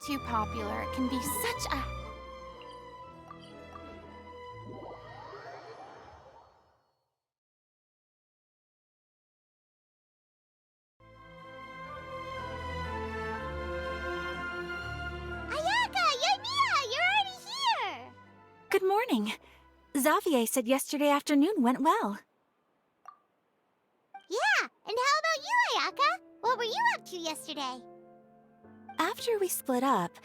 too popular, it can be such a... Good morning. Xavier said yesterday afternoon went well. Yeah, and how about you, Ayaka? What were you up to yesterday? After we split up,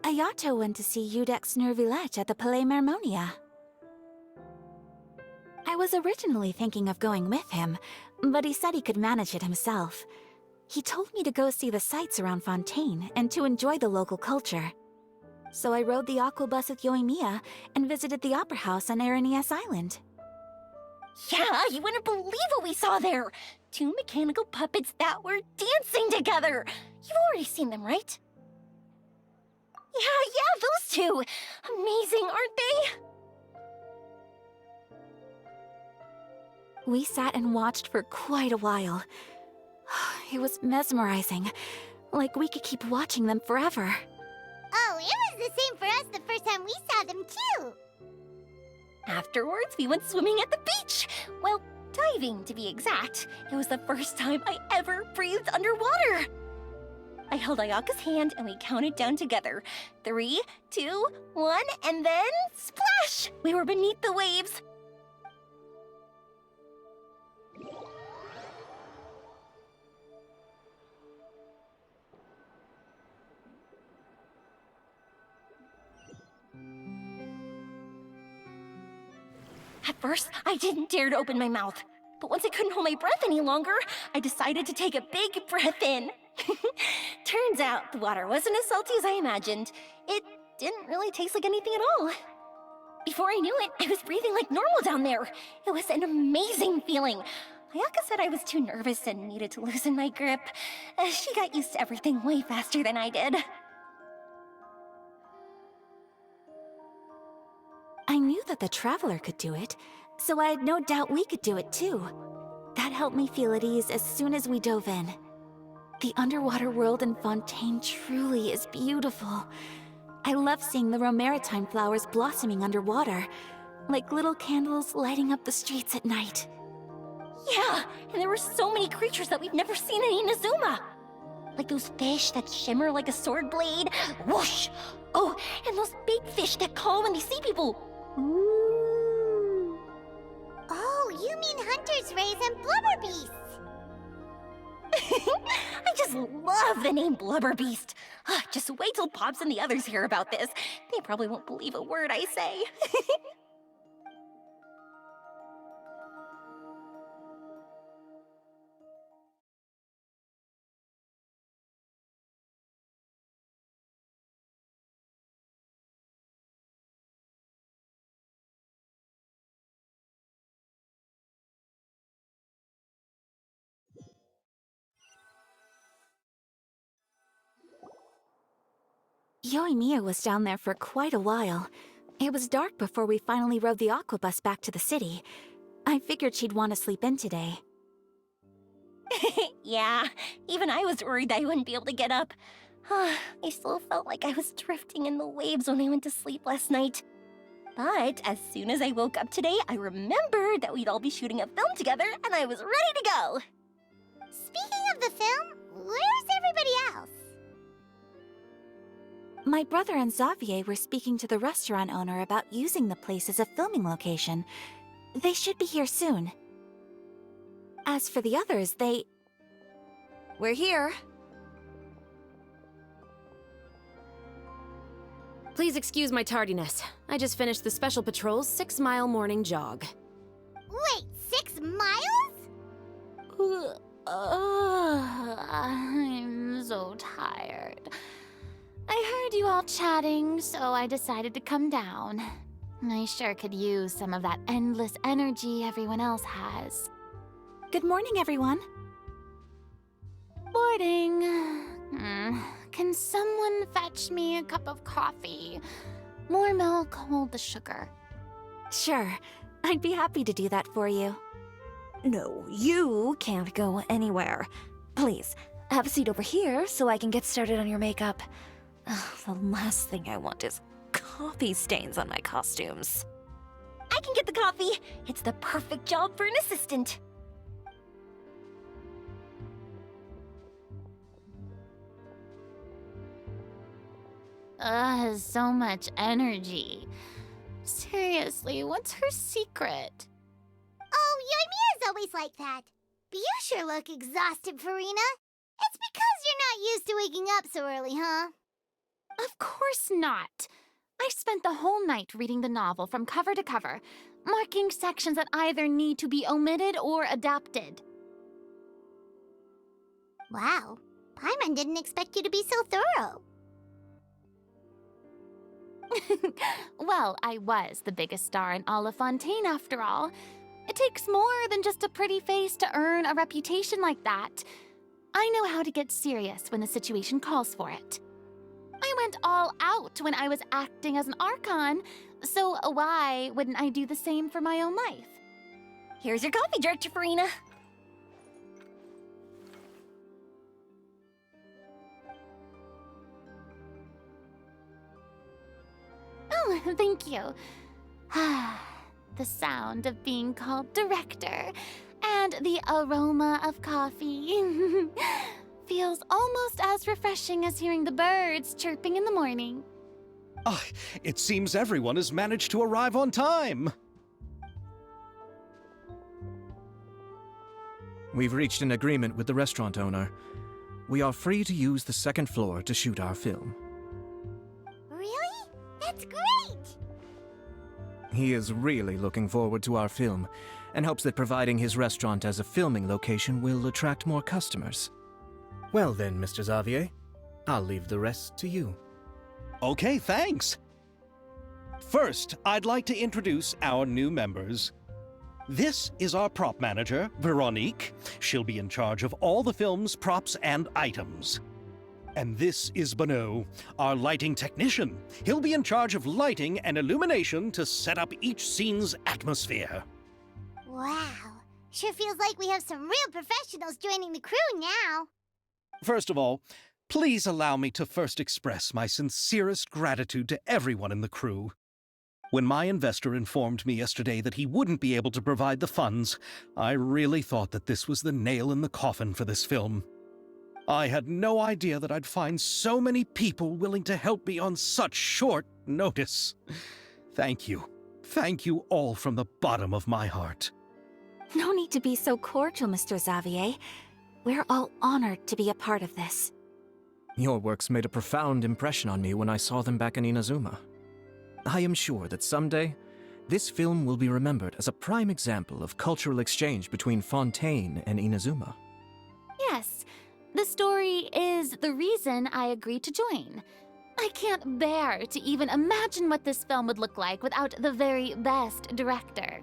Ayato went to see Udex Nervillette at the Palais Marmonia. I was originally thinking of going with him, but he said he could manage it himself. He told me to go see the sights around Fontaine and to enjoy the local culture. So I rode the aqua bus with Yoimiya and visited the opera house on Aranias Island. Yeah, you wouldn't believe what we saw there! 2 mechanical puppets that were dancing together! You've already seen them, right? Yeah, those two! Amazing, aren't they? We sat and watched for quite a while. It was mesmerizing, like we could keep watching them forever. Oh, it was the same for us the first time we saw them, too! Afterwards, we went swimming at the beach! Well, diving, to be exact. It was the first time I ever breathed underwater! I held Ayaka's hand and we counted down together. 3, 2, 1, and then splash! We were beneath the waves. At first, I didn't dare to open my mouth. But once I couldn't hold my breath any longer, I decided to take a big breath in. Turns out the water wasn't as salty as I imagined. It didn't really taste like anything at all. Before I knew it, I was breathing like normal down there. It was an amazing feeling. Ayaka said I was too nervous and needed to loosen my grip. She got used to everything way faster than I did. I knew that the Traveler could do it, so I had no doubt we could do it too. That helped me feel at ease as soon as we dove in. The underwater world in Fontaine truly is beautiful. I love seeing the romaritime flowers blossoming underwater, like little candles lighting up the streets at night. Yeah, and there were so many creatures that we've never seen in Inazuma. Like those fish that shimmer like a sword blade. Whoosh! Oh, and those big fish that call when they see people. Ooh. Oh, you mean Hunter's Rays and Blubber Beasts. I just love the name Blubber Beast. Just wait till Pops and the others hear about this. They probably won't believe a word I say. Yoimiya was down there for quite a while. It was dark before we finally rode the aqua bus back to the city. I figured she'd want to sleep in today. Yeah, even I was worried that I wouldn't be able to get up. I still felt like I was drifting in the waves when I went to sleep last night. But as soon as I woke up today, I remembered that we'd all be shooting a film together, and I was ready to go. Speaking of the film, where's everybody else? My brother and Xavier were speaking to the restaurant owner about using the place as a filming location. They should be here soon. As for the others, We're here. Please excuse my tardiness. I just finished the Special Patrol's 6-mile morning jog. Wait, 6 miles? I'm so tired. I heard you all chatting, so I decided to come down. I sure could use some of that endless energy everyone else has. Good morning, everyone. Morning. Can someone fetch me a cup of coffee? More milk, hold the sugar. Sure, I'd be happy to do that for you. No, you can't go anywhere. Please, have a seat over here so I can get started on your makeup. Ugh, the last thing I want is coffee stains on my costumes. I can get the coffee. It's the perfect job for an assistant. So much energy. Seriously, what's her secret? Oh, Yoimiya's always like that. But you sure look exhausted, Farina. It's because you're not used to waking up so early, huh? Of course not. I spent the whole night reading the novel from cover to cover, marking sections that either need to be omitted or adapted. Wow, Paimon didn't expect you to be so thorough. Well, I was the biggest star in all of Fontaine after all. It takes more than just a pretty face to earn a reputation like that. I know how to get serious when the situation calls for it. I went all out when I was acting as an Archon, so why wouldn't I do the same for my own life? Here's your coffee, Director Farina. Oh, thank you. The sound of being called director and the aroma of coffee feels almost as refreshing as hearing the birds chirping in the morning. Ah, it seems everyone has managed to arrive on time. We've reached an agreement with the restaurant owner. We are free to use the second floor to shoot our film. Really? That's great! He is really looking forward to our film, and hopes that providing his restaurant as a filming location will attract more customers. Well then, Mr. Xavier, I'll leave the rest to you. Okay, thanks. First, I'd like to introduce our new members. This is our prop manager, Veronique. She'll be in charge of all the film's props and items. And this is Bonneau, our lighting technician. He'll be in charge of lighting and illumination to set up each scene's atmosphere. Wow, sure feels like we have some real professionals joining the crew now. First of all, please allow me to first express my sincerest gratitude to everyone in the crew. When my investor informed me yesterday that he wouldn't be able to provide the funds, I really thought that this was the nail in the coffin for this film. I had no idea that I'd find so many people willing to help me on such short notice. Thank you. Thank you all from the bottom of my heart. No need to be so cordial, Mr. Xavier. We're all honored to be a part of this. Your works made a profound impression on me when I saw them back in Inazuma. I am sure that someday, this film will be remembered as a prime example of cultural exchange between Fontaine and Inazuma. Yes, the story is the reason I agreed to join. I can't bear to even imagine what this film would look like without the very best director.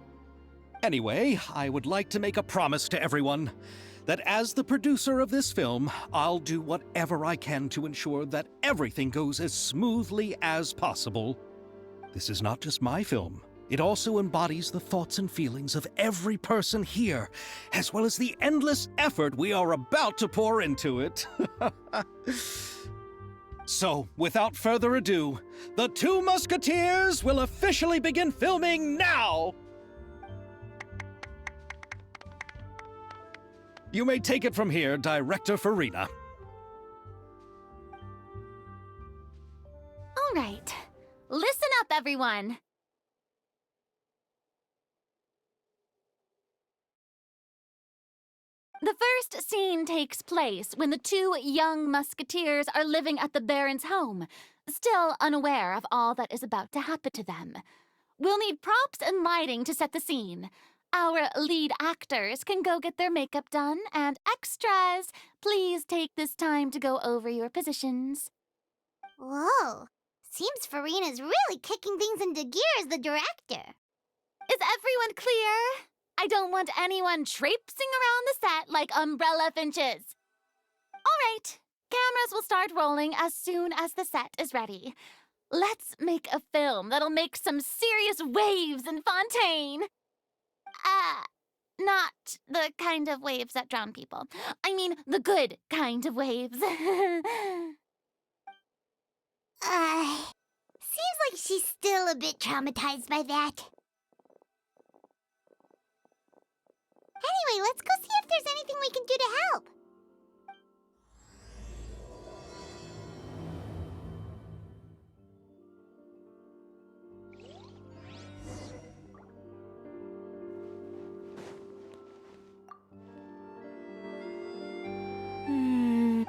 Anyway, I would like to make a promise to everyone that as the producer of this film, I'll do whatever I can to ensure that everything goes as smoothly as possible. This is not just my film. It also embodies the thoughts and feelings of every person here, as well as the endless effort we are about to pour into it. So, without further ado, the Two Musketeers will officially begin filming now! You may take it from here, Director Farina. All right, listen up, everyone. The first scene takes place when the two young musketeers are living at the Baron's home, still unaware of all that is about to happen to them. We'll need props and lighting to set the scene. Our lead actors can go get their makeup done, and extras, please take this time to go over your positions. Whoa, seems Farina's really kicking things into gear as the director. Is everyone clear? I don't want anyone traipsing around the set like umbrella finches. All right, cameras will start rolling as soon as the set is ready. Let's make a film that'll make some serious waves in Fontaine. Not the kind of waves that drown people. I mean the good kind of waves. she's still a bit traumatized by that. Anyway, let's go see if there's anything we can do to help.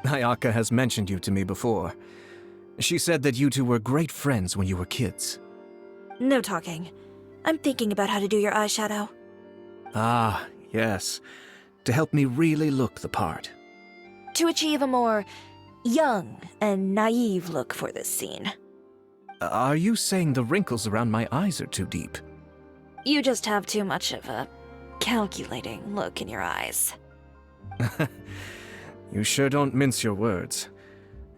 Ayaka has mentioned you to me before. She said that you two were great friends when you were kids. No talking. I'm thinking about how to do your eyeshadow. Ah, yes. To help me really look the part. To achieve a more young and naive look for this scene. Are you saying the wrinkles around my eyes are too deep? You just have too much of a calculating look in your eyes. You sure don't mince your words.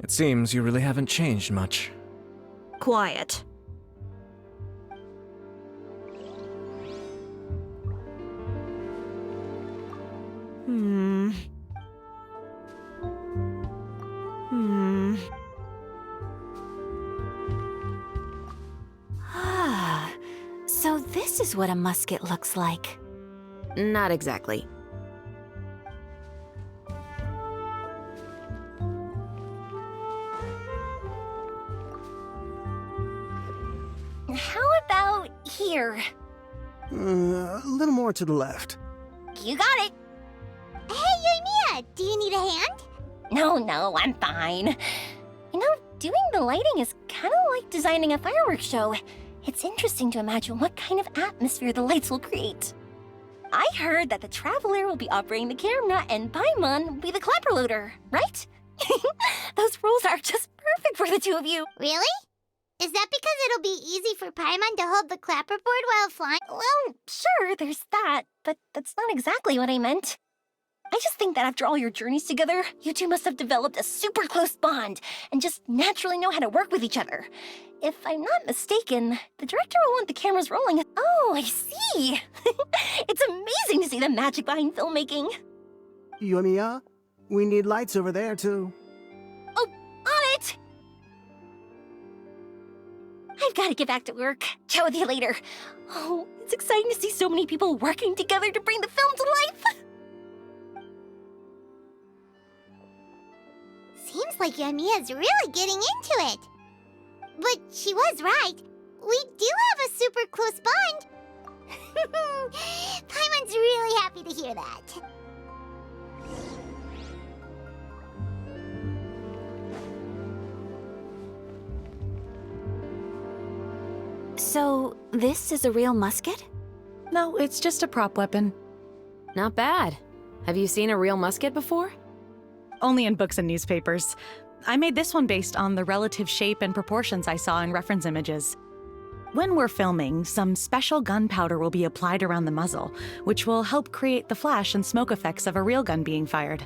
It seems you really haven't changed much. Quiet. Ah, so this is what a musket looks like. Not exactly. How about here? A little more to the left. You got it. Hey, Yoimiya, do you need a hand? No, I'm fine. You know, doing the lighting is kind of like designing a fireworks show. It's interesting to imagine what kind of atmosphere the lights will create. I heard that the Traveler will be operating the camera and Paimon will be the clapper loader, right? Those roles are just perfect for the two of you. Really? Is that because it'll be easy for Paimon to hold the clapperboard while flying? Well, sure, there's that, but that's not exactly what I meant. I just think that after all your journeys together, you two must have developed a super close bond and just naturally know how to work with each other. If I'm not mistaken, the director will want the cameras rolling. Oh, I see. It's amazing to see the magic behind filmmaking. Yoimiya, we need lights over there, too. Oh, on it! I've got to get back to work. Chat with you later. Oh, it's exciting to see so many people working together to bring the film to life. Seems like Yoimiya's really getting into it. But she was right. We do have a super close bond. Paimon's really happy to hear that. So, this is a real musket? No, it's just a prop weapon. Not bad. Have you seen a real musket before? Only in books and newspapers. I made this one based on the relative shape and proportions I saw in reference images. When we're filming, some special gunpowder will be applied around the muzzle, which will help create the flash and smoke effects of a real gun being fired.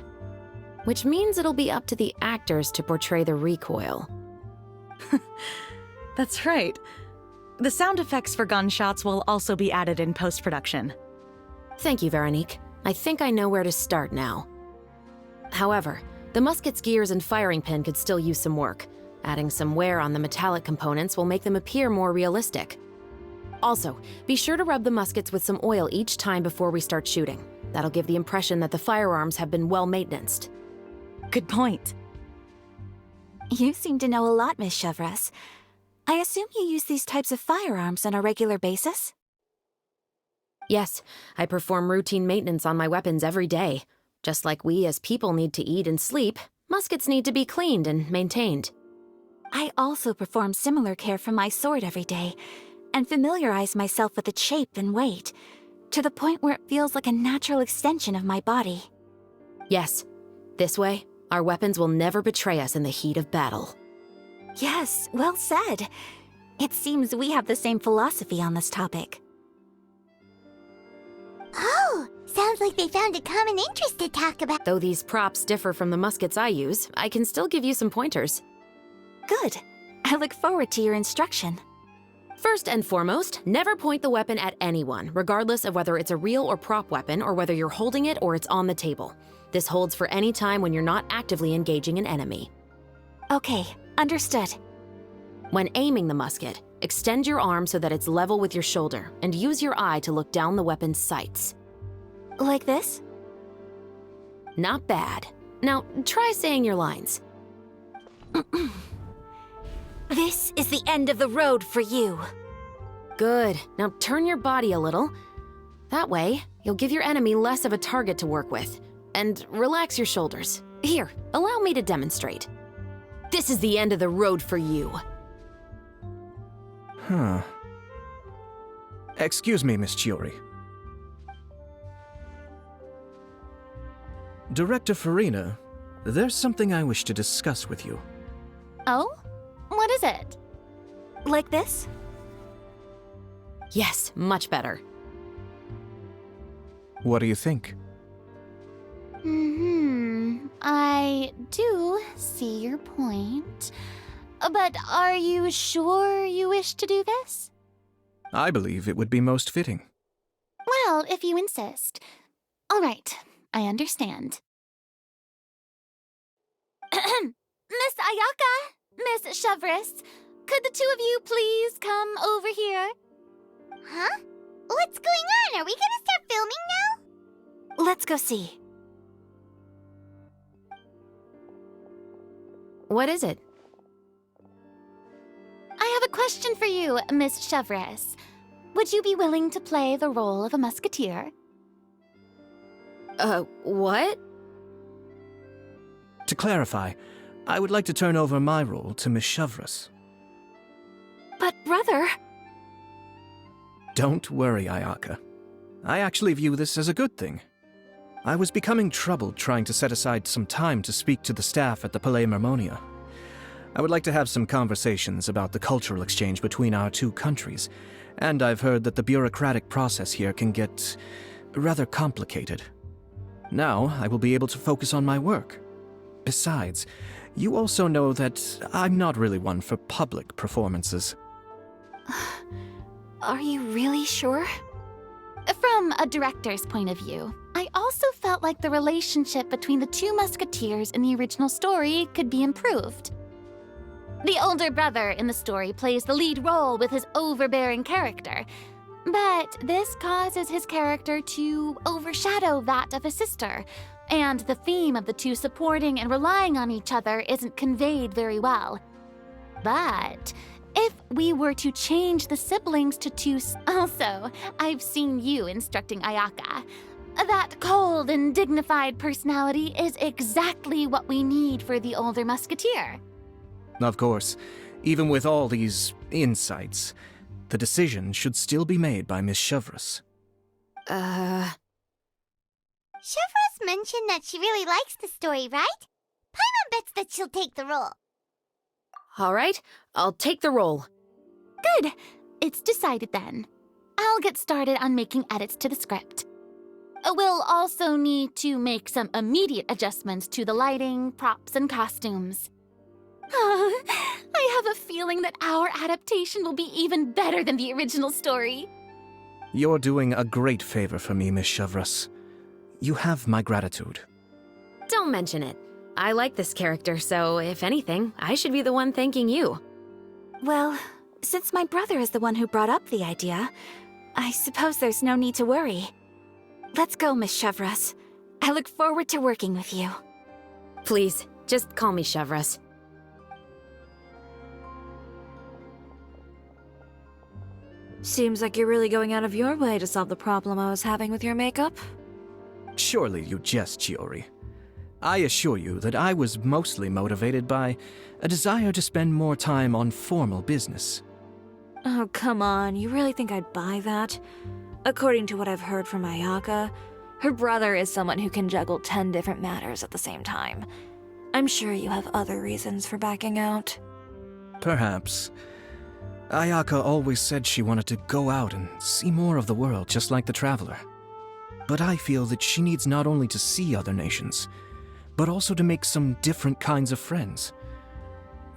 Which means it'll be up to the actors to portray the recoil. That's right. The sound effects for gunshots will also be added in post-production. Thank you, Veronique. I think I know where to start now. However, the musket's gears and firing pin could still use some work. Adding some wear on the metallic components will make them appear more realistic. Also, be sure to rub the muskets with some oil each time before we start shooting. That'll give the impression that the firearms have been well maintained. Good point. You seem to know a lot, Miss Chevres. I assume you use these types of firearms on a regular basis? Yes, I perform routine maintenance on my weapons every day. Just like we as people need to eat and sleep, muskets need to be cleaned and maintained. I also perform similar care for my sword every day, and familiarize myself with its shape and weight, to the point where it feels like a natural extension of my body. Yes, this way, our weapons will never betray us in the heat of battle. Yes, well said. It seems we have the same philosophy on this topic. Oh, sounds like they found a common interest to talk about. Though these props differ from the muskets I use, I can still give you some pointers. Good. I look forward to your instruction. First and foremost, never point the weapon at anyone, regardless of whether it's a real or prop weapon or whether you're holding it or it's on the table. This holds for any time when you're not actively engaging an enemy. Okay, understood. When aiming the musket, extend your arm so that it's level with your shoulder, and use your eye to look down the weapon's sights. Like this? Not bad. Now, try saying your lines. This is the end of the road for you. Good. Now turn your body a little. That way, you'll give your enemy less of a target to work with. And relax your shoulders. Here, allow me to demonstrate. This is the end of the road for you. Huh. Excuse me, Miss Chiori. Director Farina, there's something I wish to discuss with you. Oh? What is it? Like this? Yes, much better. What do you think? I do see your point. But are you sure you wish to do this? I believe it would be most fitting. Well, if you insist. All right, I understand. Miss Ayaka, Miss Chevres, could the two of you please come over here? Huh? What's going on? Are we gonna start filming now? Let's go see. What is it? I have a question for you, Miss Chevres. Would you be willing to play the role of a musketeer? What? To clarify, I would like to turn over my role to Miss Chevres. But brother... Don't worry, Ayaka. I actually view this as a good thing. I was becoming troubled trying to set aside some time to speak to the staff at the Palais Mermonia. I would like to have some conversations about the cultural exchange between our two countries, and I've heard that the bureaucratic process here can get rather complicated. Now, I will be able to focus on my work. Besides, you also know that I'm not really one for public performances. Are you really sure? From a director's point of view, I also felt like the relationship between the two musketeers in the original story could be improved. The older brother in the story plays the lead role with his overbearing character, but this causes his character to overshadow that of his sister, and the theme of the two supporting and relying on each other isn't conveyed very well. But if we were to change the siblings to two... Also, I've seen you instructing Ayaka. That cold and dignified personality is exactly what we need for the older musketeer. Of course, even with all these insights, the decision should still be made by Miss Chevres. Chevres mentioned that she really likes the story, right? Paimon bets that she'll take the role. All right, I'll take the role. Good. It's decided then. I'll get started on making edits to the script. We'll also need to make some immediate adjustments to the lighting, props, and costumes. I have a feeling that our adaptation will be even better than the original story. You're doing a great favor for me, Miss Chevres. You have my gratitude. Don't mention it. I like this character, so if anything, I should be the one thanking you. Well, since my brother is the one who brought up the idea, I suppose there's no need to worry. Let's go, Miss Chevres. I look forward to working with you. Please, just call me Chevres. Seems like you're really going out of your way to solve the problem I was having with your makeup. Surely you jest, Chiori. I assure you that I was mostly motivated by a desire to spend more time on formal business. Oh, come on. You really think I'd buy that? According to what I've heard from Ayaka, her brother is someone who can juggle 10 different matters at the same time. I'm sure you have other reasons for backing out. Perhaps. Ayaka always said she wanted to go out and see more of the world, just like the Traveler. But I feel that she needs not only to see other nations, but also to make some different kinds of friends.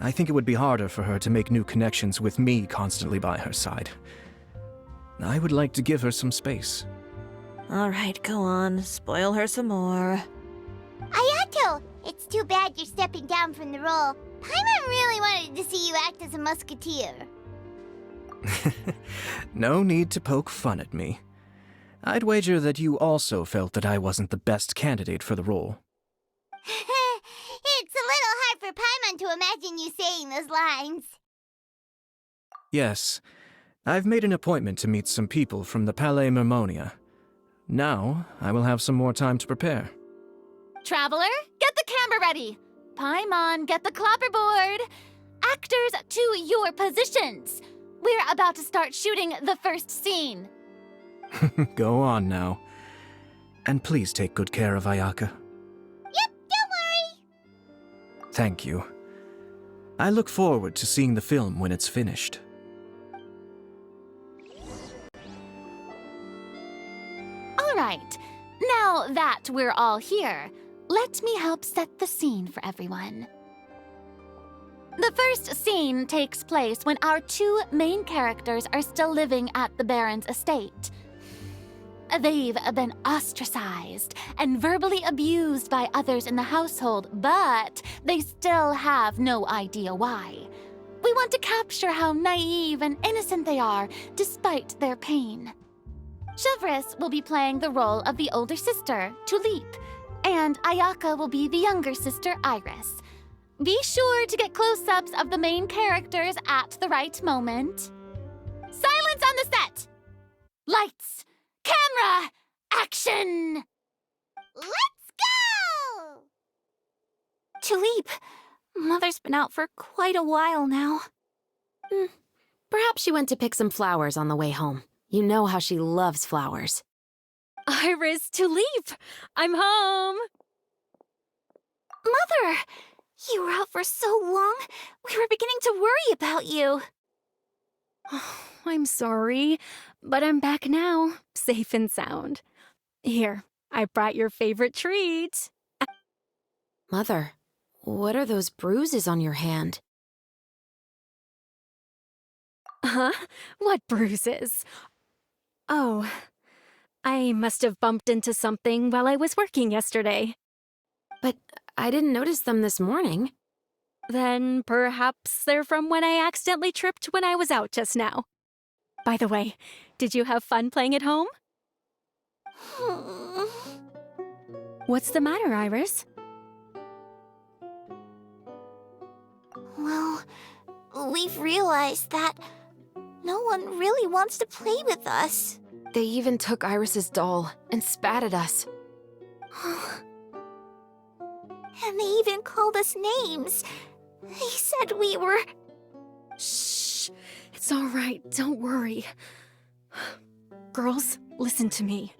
I think it would be harder for her to make new connections with me constantly by her side. I would like to give her some space. Alright, go on. Spoil her some more. Ayato, it's too bad you're stepping down from the role. Paimon really wanted to see you act as a musketeer. No need to poke fun at me. I'd wager that you also felt that I wasn't the best candidate for the role. It's a little hard for Paimon to imagine you saying those lines. Yes, I've made an appointment to meet some people from the Palais Mermonia. Now, I will have some more time to prepare. Traveler, get the camera ready. Paimon, get the clapperboard. Actors, to your positions. We're about to start shooting the first scene. Go on now. And please take good care of Ayaka. Yep, don't worry. Thank you. I look forward to seeing the film when it's finished. All right, now that we're all here, let me help set the scene for everyone. The first scene takes place when our two main characters are still living at the Baron's estate. They've been ostracized and verbally abused by others in the household, but they still have no idea why. We want to capture how naive and innocent they are despite their pain. Chevres will be playing the role of the older sister, Tulip, and Ayaka will be the younger sister, Iris. Be sure to get close-ups of the main characters at the right moment. Silence on the set! Lights! Camera! Action! Let's go! Tulip, Mother's been out for quite a while now. Perhaps she went to pick some flowers on the way home. You know how she loves flowers. Iris, Tulip! I'm home! Mother! You were out for so long, we were beginning to worry about you. I'm sorry, but I'm back now, safe and sound. Here, I brought your favorite treat. Mother, what are those bruises on your hand? Huh? What bruises? Oh, I must have bumped into something while I was working yesterday. But I didn't notice them this morning. Then perhaps they're from when I accidentally tripped when I was out just now. By the way, did you have fun playing at home? What's the matter, Iris? Well, we've realized that no one really wants to play with us. They even took Iris's doll and spat at us. And they even called us names. They said we were... Shh. It's all right. Don't worry. Girls, listen to me.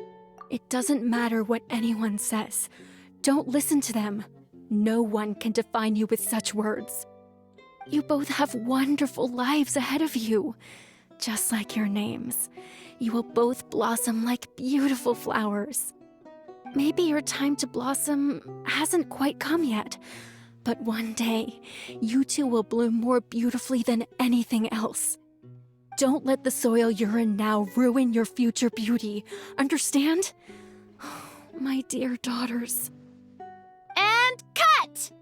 It doesn't matter what anyone says. Don't listen to them. No one can define you with such words. You both have wonderful lives ahead of you. Just like your names. You will both blossom like beautiful flowers. Maybe your time to blossom hasn't quite come yet, but one day, you two will bloom more beautifully than anything else. Don't let the soil you're in now ruin your future beauty. Understand? My dear daughters. And cut!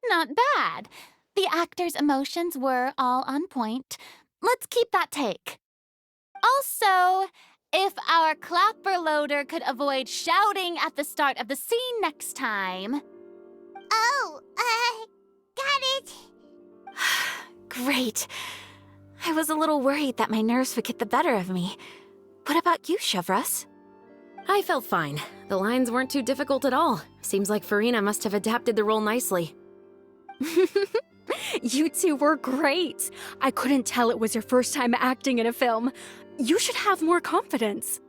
Not bad. The actors' emotions were all on point. Let's keep that take. Also, if our clapper loader could avoid shouting at the start of the scene next time. Oh, got it. Great. I was a little worried that my nerves would get the better of me. What about you, Chevres? I felt fine. The lines weren't too difficult at all. Seems like Farina must have adapted the role nicely. You two were great. I couldn't tell it was your first time acting in a film. You should have more confidence.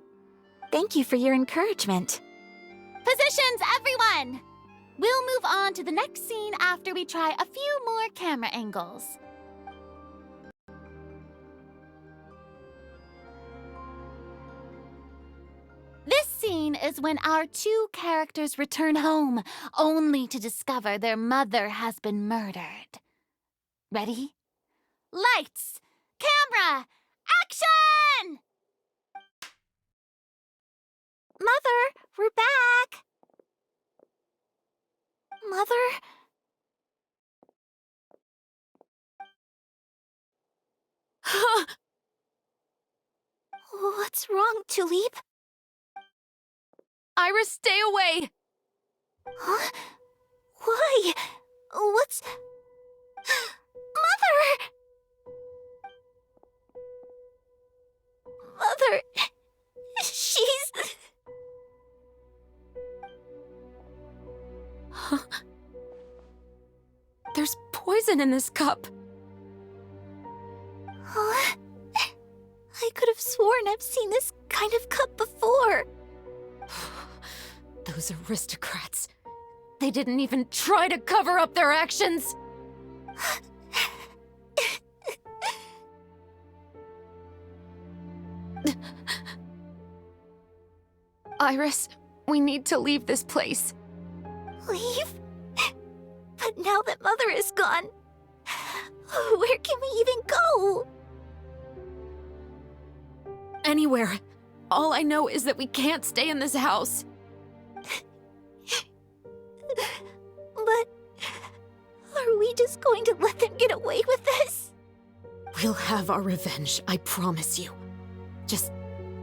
Thank you for your encouragement. Positions, everyone! We'll move on to the next scene after we try a few more camera angles. This scene is when our two characters return home, only to discover their mother has been murdered. Ready? Lights! Camera! Action! Mother, we're back! Mother? What's wrong, Tulip? Iris, stay away! Huh? Why? What's... Mother! Mother... She's... There's poison in this cup. Huh? I could have sworn I've seen this kind of cup before. Those aristocrats. They didn't even try to cover up their actions. Iris, we need to leave this place. Leave? But now that Mother is gone, where can we even go? Anywhere. All I know is that we can't stay in this house. But are we just going to let them get away with this? We'll have our revenge, I promise you. Just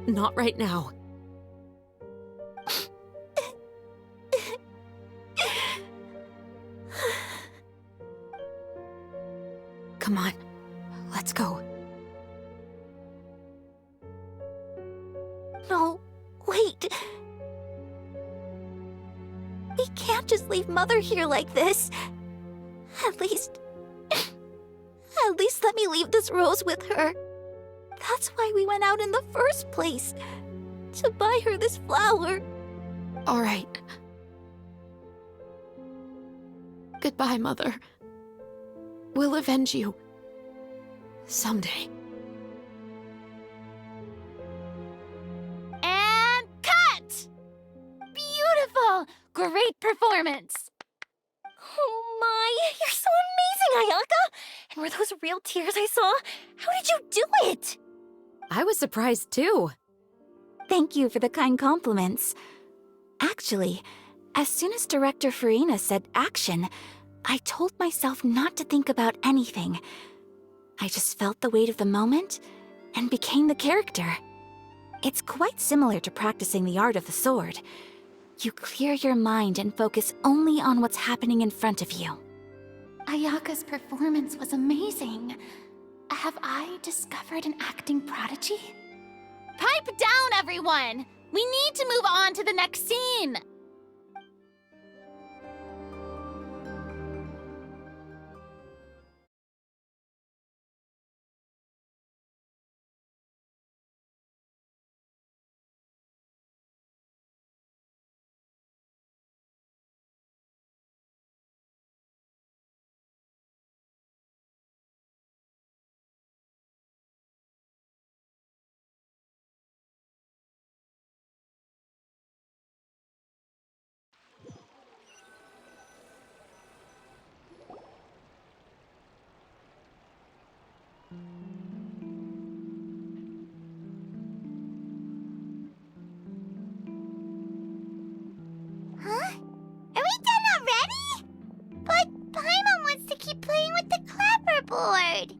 not right now. Come on, let's go. No, wait. We can't just leave Mother here like this. At least let me leave this rose with her. That's why we went out in the first place. To buy her this flower. All right. Goodbye, Mother. We'll avenge you. Someday. And cut! Beautiful! Great performance! Oh my, you're so amazing, Ayaka! And were those real tears I saw? How did you do it? I was surprised too. Thank you for the kind compliments. Actually, as soon as Director Farina said action, I told myself not to think about anything. I just felt the weight of the moment and became the character. It's quite similar to practicing the art of the sword. You clear your mind and focus only on what's happening in front of you. Ayaka's performance was amazing. Have I discovered an acting prodigy? Pipe down, everyone! We need to move on to the next scene! Huh? Are we done already? But Paimon wants to keep playing with the clapperboard.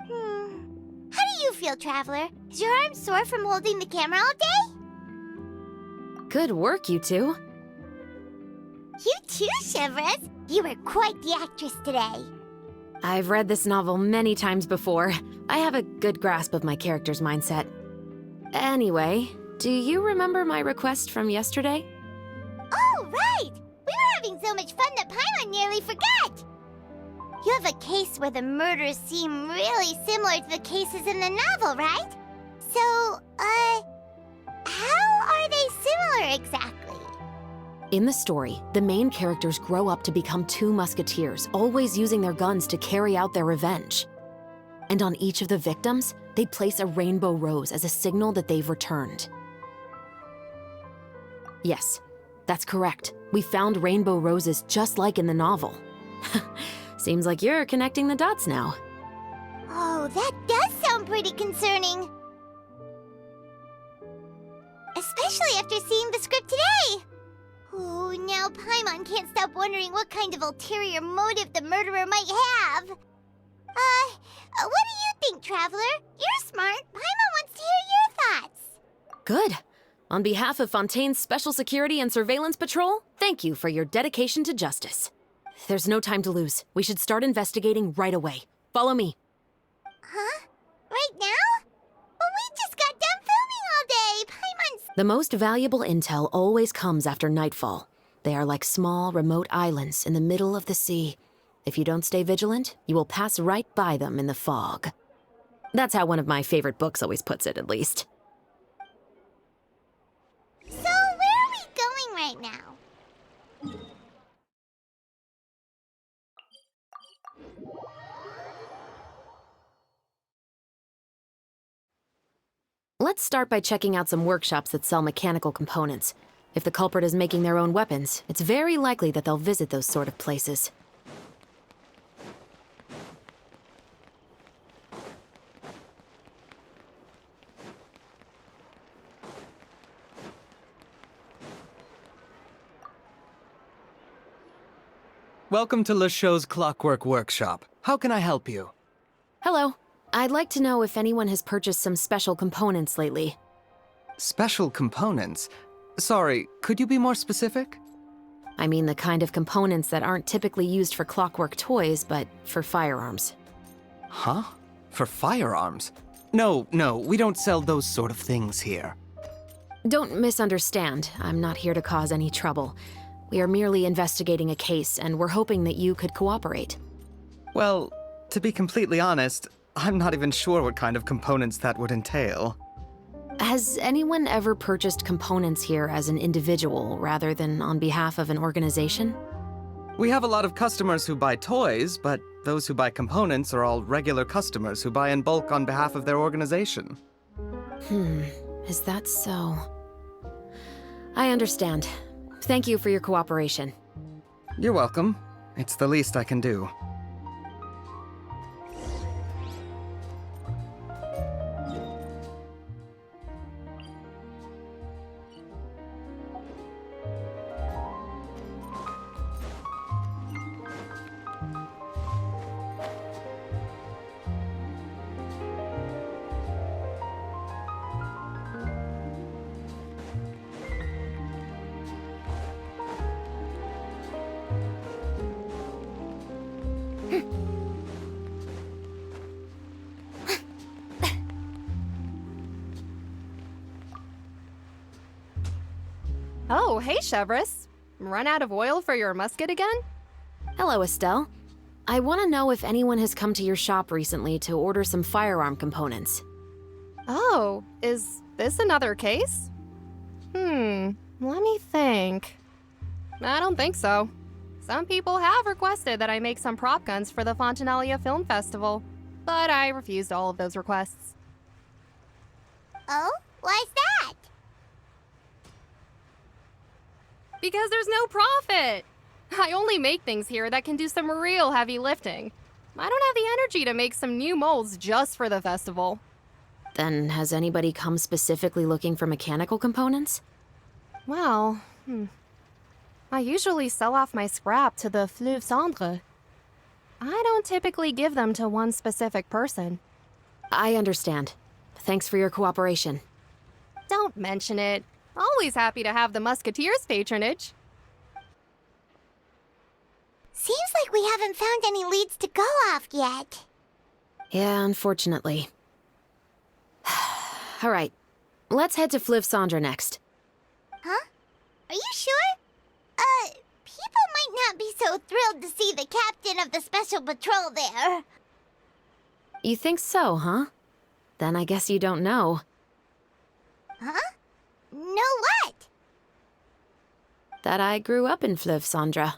How do you feel, Traveler? Is your arm sore from holding the camera all day? Good work, you two. You too, Shivers. You were quite the actress today. I've read this novel many times before. I have a good grasp of my character's mindset. Anyway, do you remember my request from yesterday? Oh, right! We were having so much fun that Paimon nearly forgot! You have a case where the murders seem really similar to the cases in the novel, right? So, how are they similar exactly? In the story, the main characters grow up to become two musketeers, always using their guns to carry out their revenge. And on each of the victims, they place a rainbow rose as a signal that they've returned. Yes, that's correct. We found rainbow roses just like in the novel. Seems like you're connecting the dots now. Oh, that does sound pretty concerning. Especially after seeing the script today. Ooh, now Paimon can't stop wondering what kind of ulterior motive the murderer might have. What do you think, Traveler? You're smart. Paimon wants to hear your thoughts. Good. On behalf of Fontaine's Special Security and Surveillance Patrol, thank you for your dedication to justice. There's no time to lose. We should start investigating right away. Follow me. Huh? Right now? Well, we just got done filming all day. Paimon's... The most valuable intel always comes after nightfall. They are like small, remote islands in the middle of the sea. If you don't stay vigilant, you will pass right by them in the fog. That's how one of my favorite books always puts it, at least. So, where are we going right now? Let's start by checking out some workshops that sell mechanical components. If the culprit is making their own weapons, it's very likely that they'll visit those sort of places. Welcome to LeChaux's Clockwork Workshop. How can I help you? Hello. I'd like to know if anyone has purchased some special components lately. Special components? Sorry, could you be more specific? I mean the kind of components that aren't typically used for clockwork toys, but for firearms. Huh? For firearms? No, we don't sell those sort of things here. Don't misunderstand. I'm not here to cause any trouble. We are merely investigating a case, and we're hoping that you could cooperate. Well, to be completely honest, I'm not even sure what kind of components that would entail. Has anyone ever purchased components here as an individual rather than on behalf of an organization? We have a lot of customers who buy toys, but those who buy components are all regular customers who buy in bulk on behalf of their organization. Is that so? I understand. Thank you for your cooperation. You're welcome. It's the least I can do. Oh, hey, Chevris. Run out of oil for your musket again? Hello, Estelle. I want to know if anyone has come to your shop recently to order some firearm components. Oh, is this another case? Let me think. I don't think so. Some people have requested that I make some prop guns for the Fontanalia Film Festival, but I refused all of those requests. Oh? Why's that? Because there's no profit! I only make things here that can do some real heavy lifting. I don't have the energy to make some new molds just for the festival. Then has anybody come specifically looking for mechanical components? Well, I usually sell off my scrap to the Fleuve Cendre. I don't typically give them to one specific person. I understand. Thanks for your cooperation. Don't mention it. Always happy to have the Musketeers' patronage. Seems like we haven't found any leads to go off yet. Yeah, unfortunately. All right, let's head to Fleuve Cendre next. Huh? Are you sure? People might not be so thrilled to see the captain of the special patrol there. You think so, huh? Then I guess you don't know. Huh? Know what? That I grew up in Fleuve Cendre.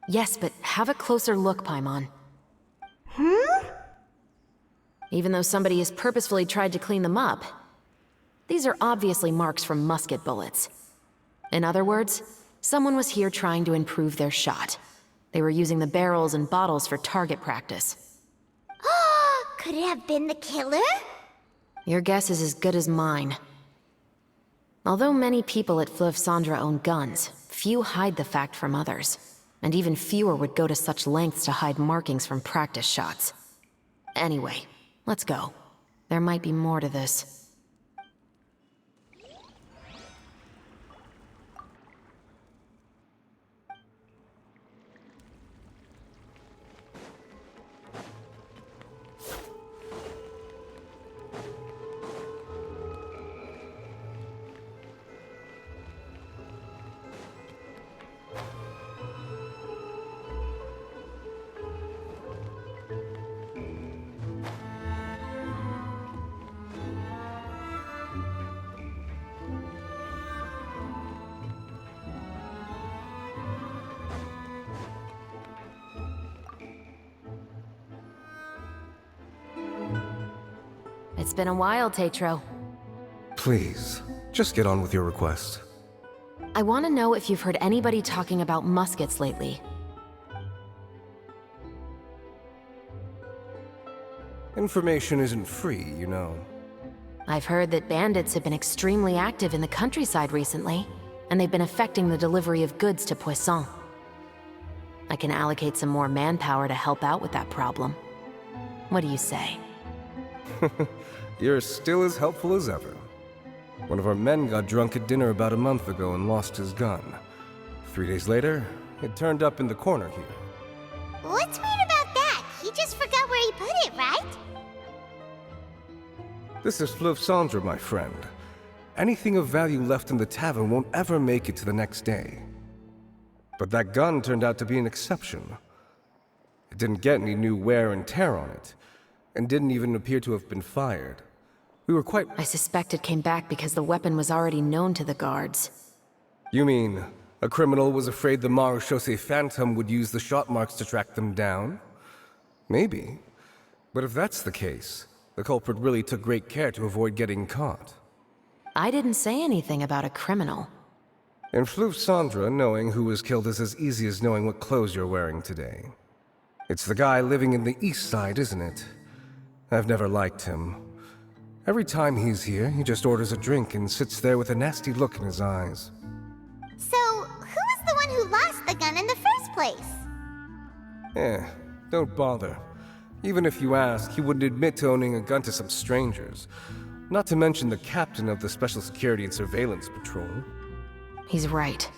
Yes, but have a closer look, Paimon. Even though somebody has purposefully tried to clean them up, these are obviously marks from musket bullets. In other words, someone was here trying to improve their shot. They were using the barrels and bottles for target practice. Could it have been the killer? Your guess is as good as mine. Although many people at Fleuve Cendre own guns, few hide the fact from others. And even fewer would go to such lengths to hide markings from practice shots. Anyway, let's go. There might be more to this. It's been a while, Tetro. Please, just get on with your request. I want to know if you've heard anybody talking about muskets lately. Information isn't free, you know. I've heard that bandits have been extremely active in the countryside recently, and they've been affecting the delivery of goods to Poisson. I can allocate some more manpower to help out with that problem. What do you say? You're still as helpful as ever. One of our men got drunk at dinner about a month ago and lost his gun. 3 days later, it turned up in the corner here. What's weird about that? He just forgot where he put it, right? This is Fleuve Cendre, my friend. Anything of value left in the tavern won't ever make it to the next day. But that gun turned out to be an exception. It didn't get any new wear and tear on it, and didn't even appear to have been fired. We were quite— I suspect it came back because the weapon was already known to the guards. You mean, a criminal was afraid the Marechaussee Phantom would use the shot marks to track them down? Maybe. But if that's the case, the culprit really took great care to avoid getting caught. I didn't say anything about a criminal. In Fleuve Cendre, knowing who was killed is as easy as knowing what clothes you're wearing today. It's the guy living in the east side, isn't it? I've never liked him. Every time he's here, he just orders a drink and sits there with a nasty look in his eyes. So, who was the one who lost the gun in the first place? Don't bother. Even if you ask, he wouldn't admit to owning a gun to some strangers. Not to mention the captain of the Special Security and Surveillance Patrol. He's right.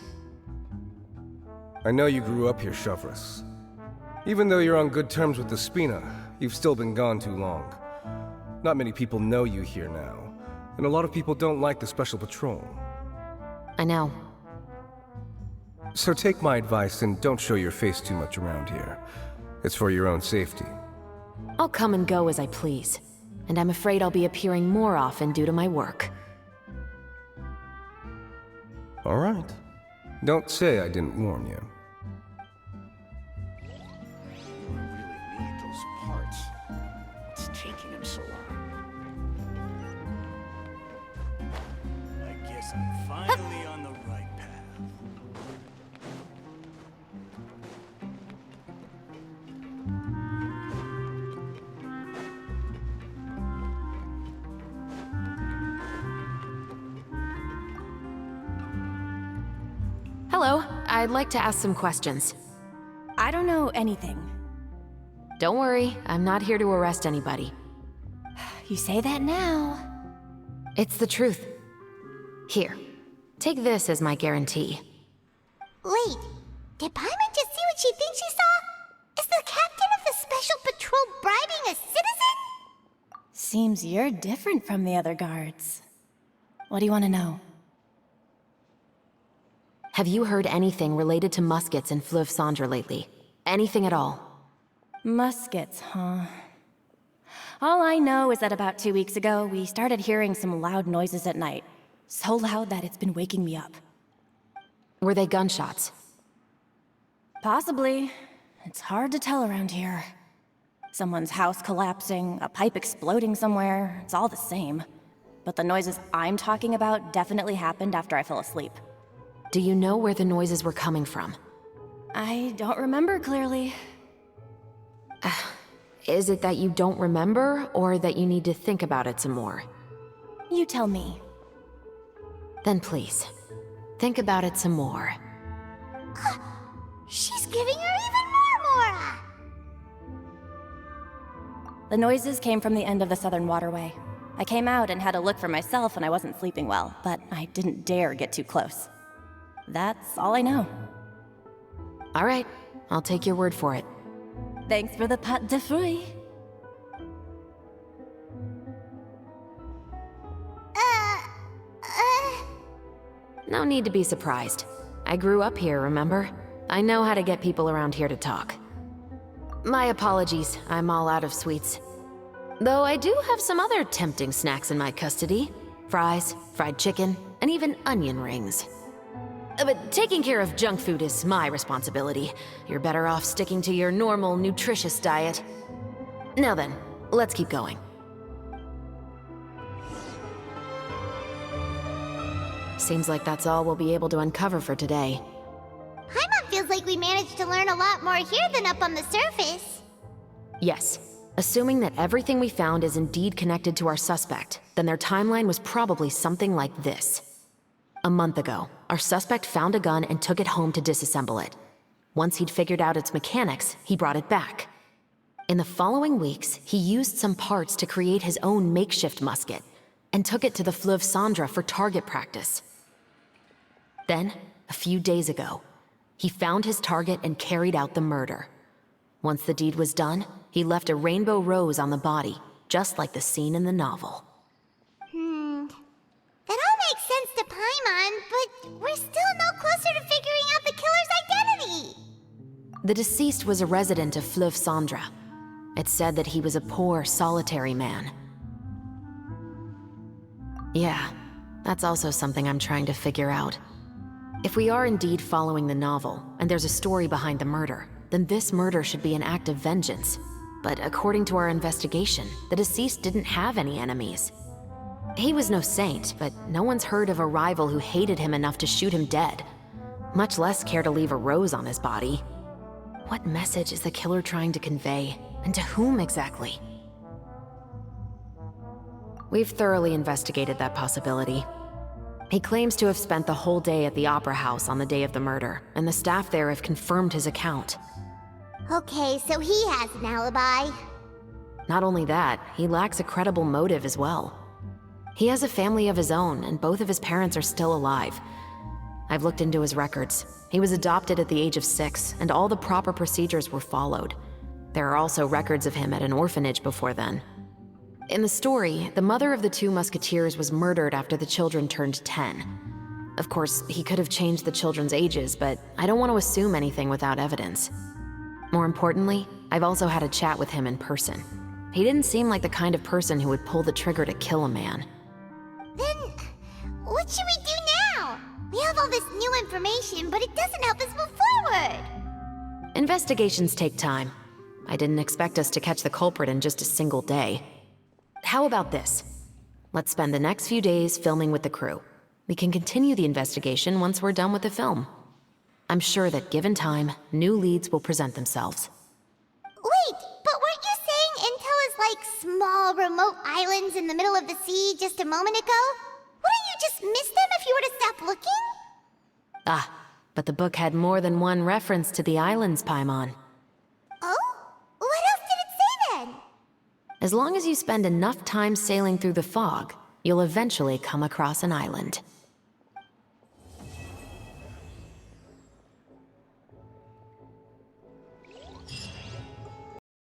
I know you grew up here, Chevres. Even though you're on good terms with the Spina, you've still been gone too long. Not many people know you here now, and a lot of people don't like the Special Patrol. I know. So take my advice and don't show your face too much around here. It's for your own safety. I'll come and go as I please, and I'm afraid I'll be appearing more often due to my work. All right. Don't say I didn't warn you. Finally on the right path. Hello, I'd like to ask some questions. I don't know anything. Don't worry, I'm not here to arrest anybody. You say that now. It's the truth. Here, take this as my guarantee. Wait, did Paimon just see what she thinks she saw? Is the captain of the Special Patrol bribing a citizen? Seems you're different from the other guards. What do you want to know? Have you heard anything related to muskets in Fleuve Cendre lately? Anything at all? Muskets, huh? All I know is that about 2 weeks ago, we started hearing some loud noises at night. So loud that it's been waking me up. Were they gunshots? Possibly. It's hard to tell around here. Someone's house collapsing, a pipe exploding somewhere, it's all the same. But the noises I'm talking about definitely happened after I fell asleep. Do you know where the noises were coming from? I don't remember clearly. Is it that you don't remember, or that you need to think about it some more? You tell me. Then please, think about it some more. She's giving her even more Mora! The noises came from the end of the Southern Waterway. I came out and had a look for myself when I wasn't sleeping well, but I didn't dare get too close. That's all I know. All right, I'll take your word for it. Thanks for the pâte de fruits. No need to be surprised. I grew up here, remember? I know how to get people around here to talk. My apologies, I'm all out of sweets. Though I do have some other tempting snacks in my custody. Fries, fried chicken, and even onion rings. But taking care of junk food is my responsibility. You're better off sticking to your normal, nutritious diet. Now then, let's keep going. Seems like that's all we'll be able to uncover for today. Paimon feels like we managed to learn a lot more here than up on the surface. Yes. Assuming that everything we found is indeed connected to our suspect, then their timeline was probably something like this. A month ago, our suspect found a gun and took it home to disassemble it. Once he'd figured out its mechanics, he brought it back. In the following weeks, he used some parts to create his own makeshift musket, and took it to the Fleuve Cendra for target practice. Then, a few days ago, he found his target and carried out the murder. Once the deed was done, he left a rainbow rose on the body, just like the scene in the novel. That all makes sense to Paimon, but we're still no closer to figuring out the killer's identity. The deceased was a resident of Fleuve Cendra. It's said that he was a poor, solitary man. Yeah, that's also something I'm trying to figure out. If we are indeed following the novel, and there's a story behind the murder, then this murder should be an act of vengeance. But according to our investigation, the deceased didn't have any enemies. He was no saint, but no one's heard of a rival who hated him enough to shoot him dead, much less care to leave a rose on his body. What message is the killer trying to convey, and to whom exactly? We've thoroughly investigated that possibility. He claims to have spent the whole day at the Opera House on the day of the murder, and the staff there have confirmed his account. Okay, so he has an alibi. Not only that, he lacks a credible motive as well. He has a family of his own, and both of his parents are still alive. I've looked into his records. He was adopted at the age of 6, and all the proper procedures were followed. There are also records of him at an orphanage before then. In the story, the mother of the 2 musketeers was murdered after the children turned 10. Of course, he could have changed the children's ages, but I don't want to assume anything without evidence. More importantly, I've also had a chat with him in person. He didn't seem like the kind of person who would pull the trigger to kill a man. Then, what should we do now? We have all this new information, but it doesn't help us move forward. Investigations take time. I didn't expect us to catch the culprit in just a single day. How about this? Let's spend the next few days filming with the crew. We can continue the investigation once we're done with the film. I'm sure that given time, new leads will present themselves. Wait, but weren't you saying Intel is like small, remote islands in the middle of the sea just a moment ago? Wouldn't you just miss them if you were to stop looking? Ah, but the book had more than one reference to the islands, Paimon. Oh? What else did it say then? As long as you spend enough time sailing through the fog, you'll eventually come across an island.